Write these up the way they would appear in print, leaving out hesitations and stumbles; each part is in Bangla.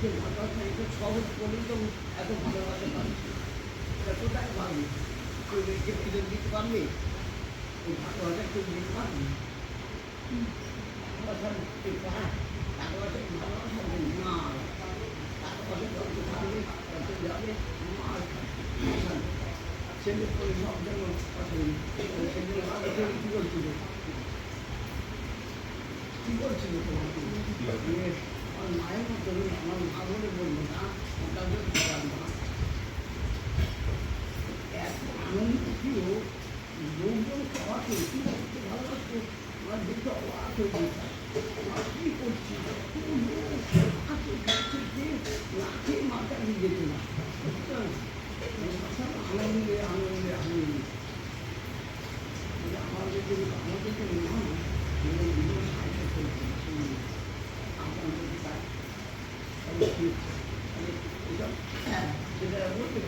যে ভালোবাসা এটা সহজ বলেই তো এত ভালোবাসা পাচ্ছি। এটা কোথায় পাবি? কেউ মেয়েকে ফিরে দিতে পারবে? এই ভালোবাসা কেউ দিতে পারবে? ভালোবাসার ভালোবাসা ভালোবাসা না, ভালোবাসা যত থাকবে তত যাবে। আমার ছেলে করে সব যেন ছেলে মানুষের কী করছিল, কী করছিল তোমাকে আমার মায়ের মতো আমার মা বলে বলবো না, ওটাদের খাবার মা এত আনন্দ প্রিয় লোকজন খাওয়াতে কী করতে ভালোবাসতো। আমার দেখতে অবাক হয়ে যেতাম, আমার কী করছি লাখে মাথা দিয়ে যেত না, আনন্দে আনন্দে আনন্দে আমাদের আমাদেরকে না বিভিন্ন সাহায্য করছে ছেলেরা বলবে,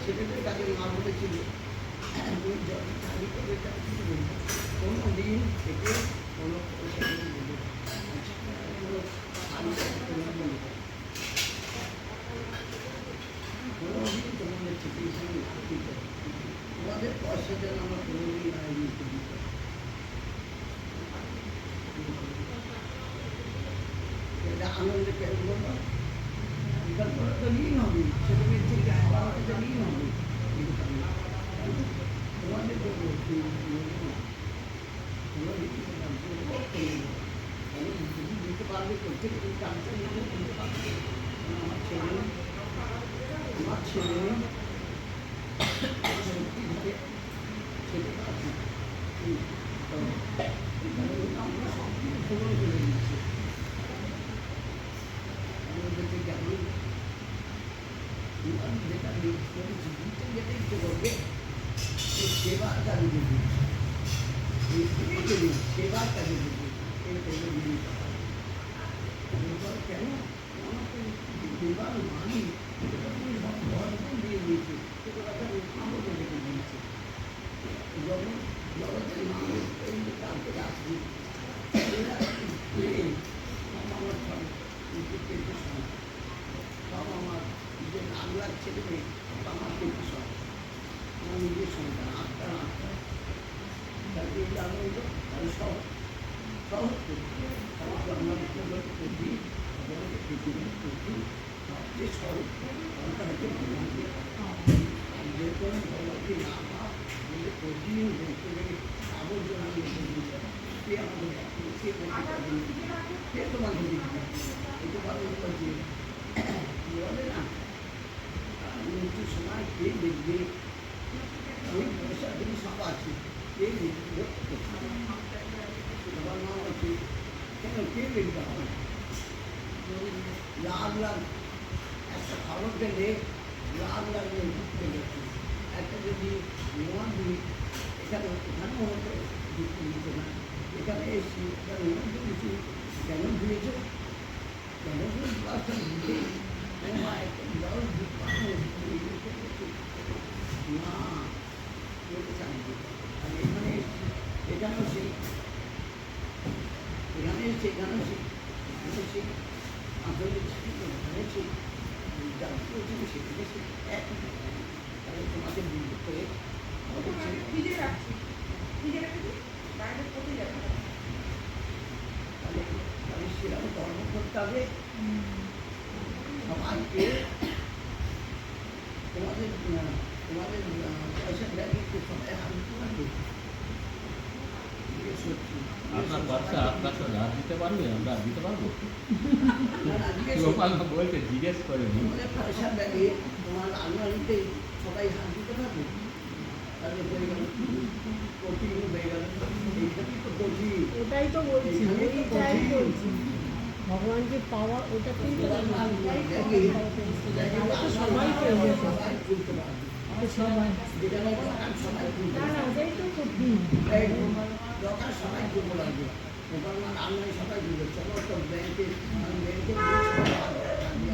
ছেলেদের কাছে মা বলেছিল চাকরি করে কোনো দিন থেকে কোনো কোনোদিন তোমাদের চিকিৎসা তোমাদের পয়সা যেন আমরা কোনোদিন আয়োজিত দিতে এটা আনন্দে কেন বলবো, এটার পরে তো ঋণ হবে, ছেলে মেয়ের থেকে একটা ঋণ হবে। তোমাদের দিতে পারবে, করতে কাজটা দিতে পারবে। আমার ছেলে ছেলেটা আছে আমরা সব কিছু খবর করে দিচ্ছি। আমাদেরকে কেমন যেটা যেটা ইচ্ছে করবে সেবার কাজে দেবে, সেবার কাজে দেবে, এই করবে জিনিসটা কেন আমাকে দেবার মানি ভরপুর দিয়ে দিয়েছে, সেটা আমাকে রেখে দিয়েছে। যখন জগতের মানুষ এই কালকে আসবে আমার সব আমার যে লাখ লাখ ছেলে মেয়ে আমার পেটে সব আমার নিজের সন্তান আত্মার আত্মা, তাকে এই আনন্দ আমি সহজ সহজ করছি, তাদেরকে আমরা করছি আমাদেরকে পৃথিবীর করছি সবচেয়ে সহজ সরকার হচ্ছে ভগবানকে যে কোনো ভগবানকে না পাওয়া বলে প্রতিদিন দেখতে গেলে আবর্জনা সে আমাদের সে সে তোমাকে দিচ্ছে এটা ভালো করছে বলে না মৃত্যুর সময় কে দেখবে, ওই পয়সা তুমি সব আছে কে দেখবে, তোমার মা আছে কেন কে দেখবে আমার লাখ লাখ একটা খবর পেলে লাখ লাখ ঘুরতে গেছে, একটা যদি নোয়া দিই এখানে ওখানেও হয়তো যুক্তি দিত না, এখানে এসছি এখানে নোয়া দিয়েছি কেন দিয়েছ কেন বাসটা দিতে মা একটা জল না বলতে চাইছি। আর এখানে এখানেও সেই এখানে এসছে এখানেও সেই সেই আসলে হয়েছে সেখানে সে একই তাহলে তোমাকে বুঝতে করে তাহলে সেরকম কর্ম করতে হবে সবাইকে। তোমাদের তোমাদের পয়সা ব্যাগে সবাই হাত পারবে, আপনার বাচ্চা আপনার সাথে হাত দিতে পারবে, আমরা দিতে পারবো বলতে জিজ্ঞেস করেনি। তোমাদের পয়সা ব্যাগে তোমার আলমারিতে সবাই হাত দিতে পারবে, তাহলে হয়ে গেল কঠিন হয়ে গেল, এইখানেই তো কঠিন। ওটাই তো বলছি, ওইটাই বলছি ভগবানকে পাওয়া ওটা কিন্তু সবাই পেয়ে গেছে, সবাই ওটাই তো কঠিন দরকার সবাই করবো লাগবে, আলমারি সবাই দিবে সমস্ত ব্যাংকে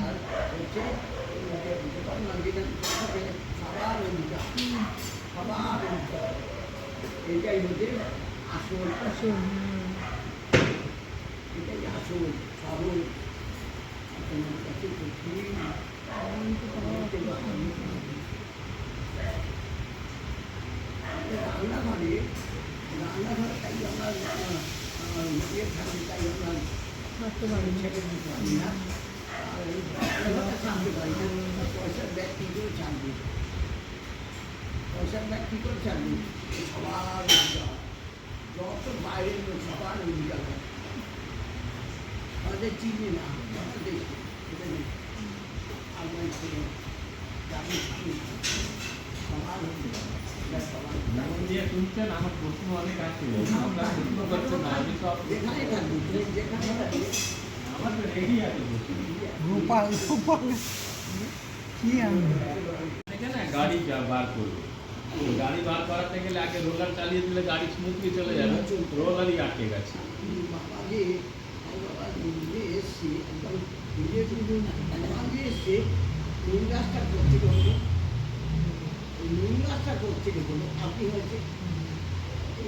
আর হচ্ছে সবার অধিকার সবার অধিকার, এটাই হচ্ছে আসল আসল এটাই আসল সরল তোমার কাছে কঠিন ভগবানকে পাওয়া রান্নাঘরে তাই আমরা ইয়ে থাকি তাই আমরা থাকতে পারি না। ছেড়ে দিতে পারি না আর রান্নাঘরটা ছাড়তে পারি না পয়সার ব্যাগ কী করে ছাড়বি পয়সার ব্যাগ কী করে ছাড়বি সবার যত বাইরের লোক সবার অধিকার হয় আমাদের চিনি না আমাদের দেশে এটা নেই আমার যাবি সবার অধিকার সবার মন দিয়ে শুনছেন, আমার প্রশ্ন অনেক আছে, আপনার প্রশ্ন করছেন না, আমি সব যেখানে থাকবি যেখানে থাকবি আমার তো রেডি আছে প্রশ্ন। গোপাল কি আমি এখানে গাড়ি বার করবো, তো গাড়ি বার করাতে গেলে আগে রোলার চালিয়ে দিলে গাড়ি স্মুথলি চলে যাবে, রোলারই আটকে গেছে। বাবাকে বাবা নিজে এসছে একদম নিজে কিন্তু বাবাকে এসছে নীল গাছটা করতে হলো নীল গাছটা করতে হলো আপনি হয়েছে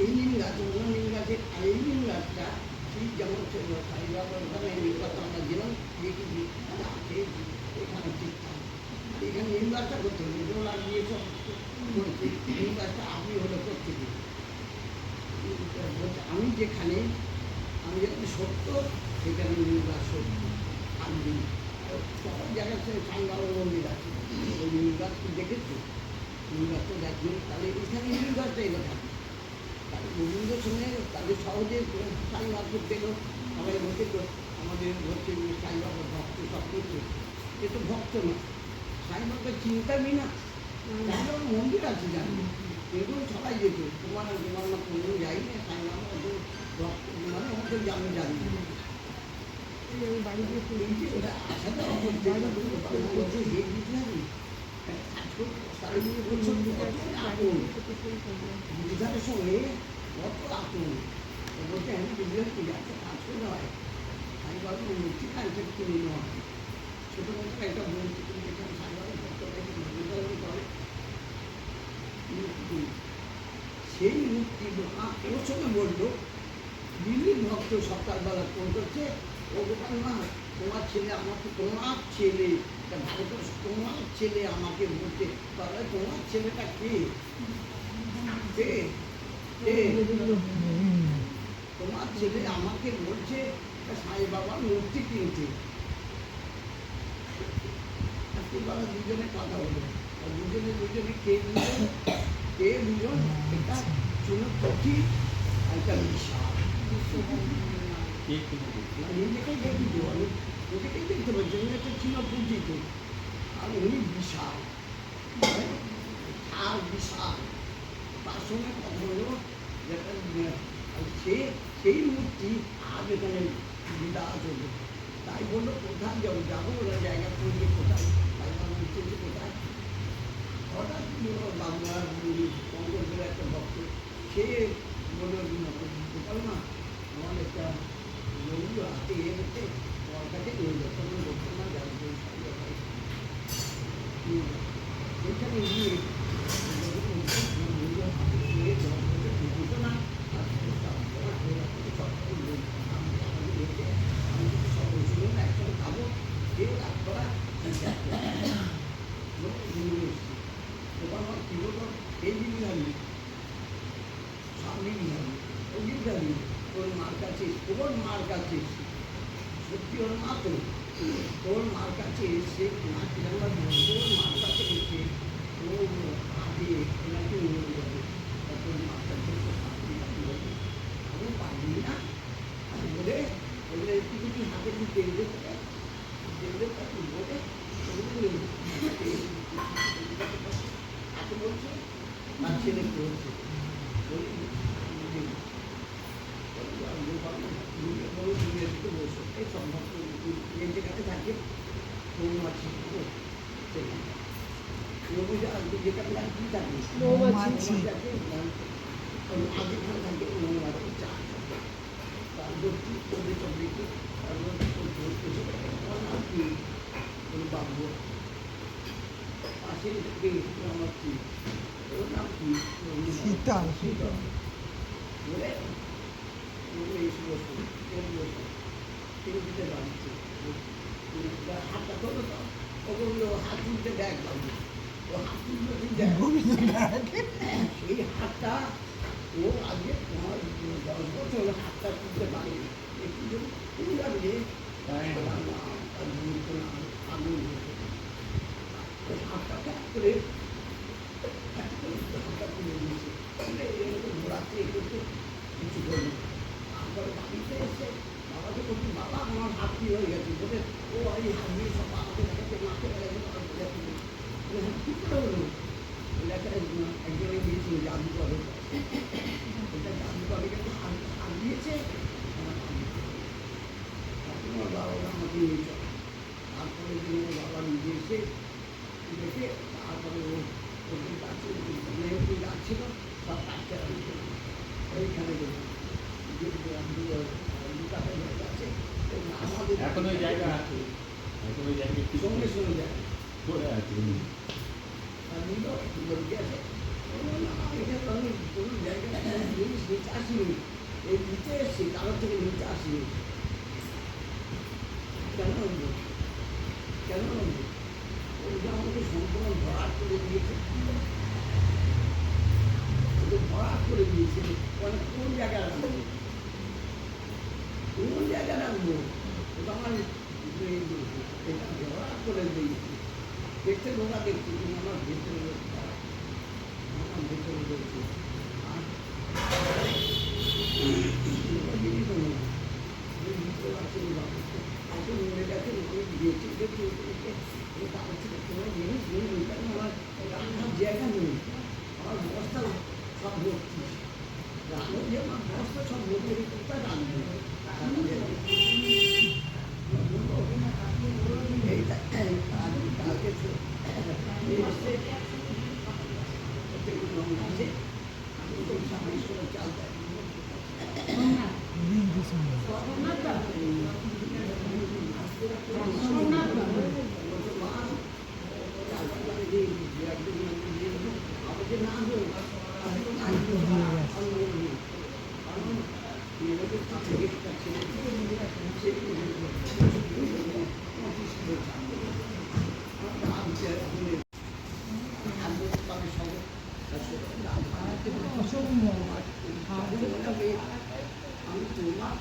এই নিম গাছ অন্য নিম গাছের আর এই নিম গাছটা ঠিক যেমন ছিল সাইবাবার ওখানে নিম গাছ আমরা যেমন দেখেছি খেয়েছি এখানে ঠিকঠাক এখানে নিম গাছটা করতে হবে রোলার দিয়ে সব করেছে নিম গাছটা আপনি হলো করতে দিই আমি যেখানে আমি যেখানে সত্য সেখানে নিম গাছ সত্য আমি সব জায়গায় সাইবাবার মন্দির আছে ওই নিম গাছ কি দেখেছো নিম গাছ তো দেখি তাহলে এখানে নিম গাছটা এলো থাকে তাহলে গোবিন্দ শুনে তাদের সহজে সাইবাবা পেল সবাই বলছে তো আমাদের হচ্ছে সাইবাবার ভক্ত সব কিছু এ তো ভক্ত না সাইবাবার চিন্তাবি না সাইবাবার মন্দির আছে জানি এগুলো সবাই যেত তোমার না কোনো যাই না সাইবাবা ভক্ত মানে অত আমি জানি না আমি বাড়ি গিয়ে পুজো এই যে ওরা আসা যাওয়া করছে বলছে হে বুঝলাম তাহলে বলছো আপন বুঝানোর সঙ্গে কত আপন বলতে আমি বুঝলাম কি একটা কাজ করে হয় আমি ভাবছি মূর্তি কালচার কিনে নেওয়া হয় ছোটো মতো একটা মূর্তি কিনে যেখানে সাইবাবা ভক্ত করে সেই মূর্তি ওর সঙ্গে বললো দিল্লির ভক্ত সকালবেলা ফোন করছে ও গোপাল মা তোমার ছেলে আমাকে তোমার ছেলে ভালো করে তোমার ছেলে আমাকে বলছে তাহলে তোমার ছেলেটা কে কে কে তোমার ছেলে আমাকে বলছে সাই বাবার মূর্তি কিনতে বাবা দুজনে কথা বলে দুজনে কে দুজন এটা শুনে কঠিন একটা বিশাল কে কিনে দিচ্ছে? নিজেকেই দেখি আমি নিজেকেই দেখতে পাচ্ছি উনি একটা ছিল পূজিত আর উনি বিশাল আর বিশাল তার সঙ্গে কথা হলো যেটা সেই মূর্তি আজ এখানে বিদাস হলো তাই বললো কোথায় যাবো যাবো ওরা জায়গা খুঁজে কোথায় তাই মূর্তি কোথায় হঠাৎ বাংলার পঙ্কজের একটা ভক্ত সে বললো গোপাল না আমার একটা বন্ধু হাতে এসেছে তোমার কাছে নিয়ে যাও তখন গোপাল না যাবে ওইখানে গিয়ে না একসাথে খাবো কেউ রাগ করা তোমার কি বলতো এই জিনিস আমি সামনে নিয়ে হবে ওই জিনিস আমি তোর মার কাছে সত্যি ওর মা তো তোর মার কাছে এসে না কিরকম তোর মার কাছে এসে তোর হাতে ওনাকে নিয়ে যাবে তোর মার কাছে আমি পারবি না বলে বলে একটু কিছু হাতে একটু তেল তাকে বলে হাতে বলছে তার ছেলে বলছে এই সম্ভব যে জায়গাতে থাকে মৌমাছি যেখানে আর কি থাকে মৌমাছি। আগেখানে থাকে মৌমাছি চা তারপর কি চলবে তারপর বাবু পাশে আমার কি ওর নাম কি শীতল বলে এসে বসুন দিতে পারছে হাতটা করলো তো ওগুলো হাত তুলতে দেখ বাবু ও হাত তুলতে দেখ সেই হাতটা ও আজকে 10 বছর হাতটা তুলতে পারেনি একটু যদি তুলে রাখলে আগুন হাতটা ট্যাপ করে হাতটা তুলে দিয়েছে এরকম ঘোরাতে একটু কিছু করলো তারপরে বাড়িতে এসে বাবাকে বলছি বাবা আমার হাত কি হয়ে গেছে বলে ও এই হাত দিয়ে সব বাবাকে দেখাচ্ছে মাকে দেখাচ্ছে কী করে হলো একজনে গিয়েছিল জাদুঘরে এটা জাদুঘরে কিন্তু হাত দিয়েছে আমার বাবা আমাকে নিয়ে চলে তারপরে বাবা নিজে এসে দেখে তারপরে ওদের কাছে মেয়েটি যাচ্ছিল সব কাজটা ওইখানে এখন ওই জায়গা আছে এখন ওই জায়গায় কি সঙ্গে সঙ্গে যায় করে আছে আর নিল বলতে আছে এটা তো আমি কোনো জায়গায় জিনিস নিচে আসিনি এই নিচে এসছি কারোর থেকে নিচে আসিনি কেন হইল কেন হইল ওইটা আমাকে সম্পূর্ণ ভরাট করে দিয়েছে ভরাট করে দিয়েছে মানে কোন জায়গায় রাখবো কোন জায়গায় রাখবো ওটা আমার এটা ভরাট করে দিয়েছে দেখতে লোকা দেখছি কিন্তু আমার ভেতরে আমার ভেতরে রয়েছে আর জিনিস ভিতরে আছে এখন মরে গেছে অনেক দিয়েছে দেখছি তার থেকে কোনো জিনিস নেই কারণ আমার রান্নার জায়গা নেই আমার বস্তা সব ভর্তি রান্না যে আমার বস্তা সব ভর্তি কোথায় রান্না এইটা কালকে চাল দেয় আমি তোমার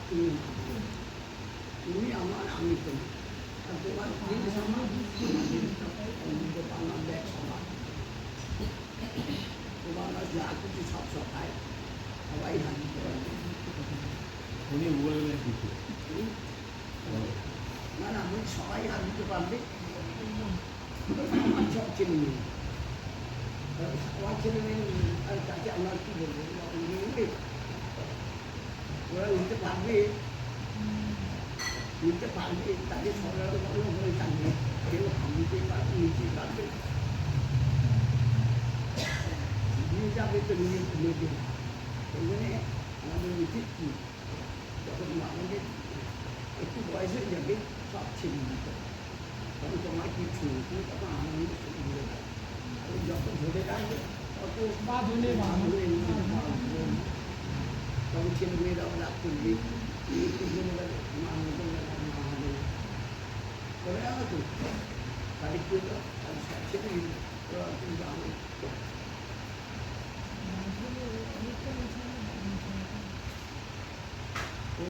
তুমি আমার আমি তোমার আর তোমার জিনিস আমার আমার ব্যাগ সবার তোমার যা কিছু সব সবাই সবাই হাত দিতে পারবে উনি বললেন কিছু না না আমি সবাই হাত দিতে পারবে আমার সব ছেলে মেয়ে আমার ছেলে মেয়ে আর কাছে আমার কী বলবো ওরা নিতে পারবে তাদের সরকার ভালো হয়ে থাকবে কেউ নিতেই পারবে নিতেই পারবে নিয়ে যাবে তো নিয়ে নেবে ওই জন্যে আমাদের উচিত কি যখন আমাদের একটু বয়স হয়ে যাবে সব ছেড়ে দিতে তখন তোমার কিছু তুমি তখন আনন্দ শুরু ধরে থাকবে আর যত ধরে থাকবে তত বাঁধনে তখন ছেলে মেয়েরা রাত করবে মা মতন মা হবে করে তো তারিখ করে সব ছেলে ওরা কিন্তু